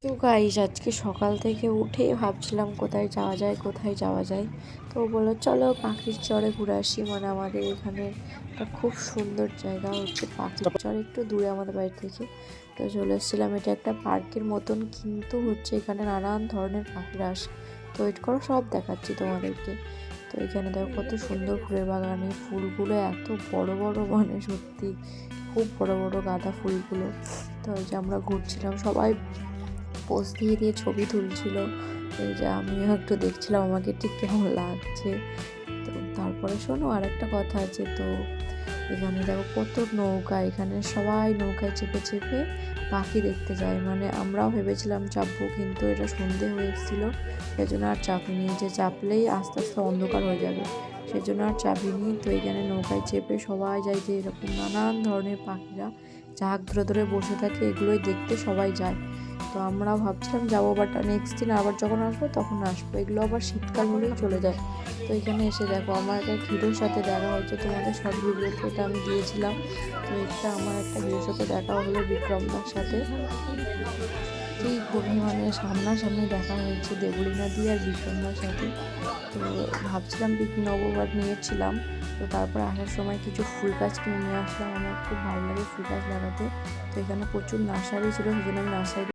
তো গাইস আজকে সকাল থেকে উঠে ভাবছিলাম কোথায় যাওয়া যায় কোথায় যাওয়া যায়। তো ও বললো চলো পাখির চরে ঘুরে আসি, মানে আমাদের এখানে একটা খুব সুন্দর জায়গা হচ্ছে পাখির চর, একটু দূরে আমাদের বাড়ি থেকে। তো চলে এসেছিলাম, এটা একটা পার্কের মতন, কিন্তু হচ্ছে এখানে নানান ধরনের পাখিরা আসে। তো ওয়েট করো, সব দেখাচ্ছি তোমাদেরকে। তো এখানে দেখো কত সুন্দর ফুলের বাগান, এই ফুলগুলো এত বড় বড়, মানে সত্যি খুব বড় বড় গাঁদা ফুলগুলো। তো ওই যে আমরা ঘুরছিলাম, সবাই পোজ দিয়ে দিয়ে ছবি তুলছিল। এই যে আমিও একটু দেখছিলাম আমাকে ঠিক কেমন লাগছে। তো তারপরে শোনো, আর একটা কথা আছে। তো এখানে দেখো কত নৌকা, এখানে সবাই নৌকায় চেপে চেপে পাখি দেখতে যায়। মানে আমরাও ভেবেছিলাম চাপবো, কিন্তু এটা সন্ধে হয়ে এসেছিলো, সেজন্য আর চাপিনি। যে চাপলেই আস্তে আস্তে অন্ধকার হয়ে যাবে, সেজন্য আর চাপিনি। তো এখানে নৌকায় চেপে সবাই যায়, যে এরকম নানান ধরনের পাখিরা ঝাঁক ধরে ধরে বসে থাকে, এগুলোই দেখতে সবাই যায়। তো আমরাও ভাবছিলাম যাবো, বাট নেক্সট দিন আবার যখন আসবো তখন আসবো, এগুলো আবার শীতকাল হলেই চলে যায়। তো এখানে এসে দেখো আমার একটা হিরোর সাথে দেখা হয়েছে, তোমাদের শর্ট ভিডিওতে এটা আমি দিয়েছিলাম। তো এটা আমার একটা হিরোর সাথে দেখা হলো, বিক্রমদার সাথে। ঠিক ঘুরে মানে সামনাসামনি দেখা হয়েছে দেবলী নদী আর বিক্রমদার সাথে। তো ভাবছিলাম পিক নেবো, বাট নিয়েছিলাম। তো তারপরে আসার সময় কিছু ফুল গাছ কিনে নিয়ে আসলাম, আমার খুব ভালো লাগে ফুল গাছ লাগাতে। তো এখানে প্রচুর নার্সারি ছিল, সেজন্য আমি নার্সারি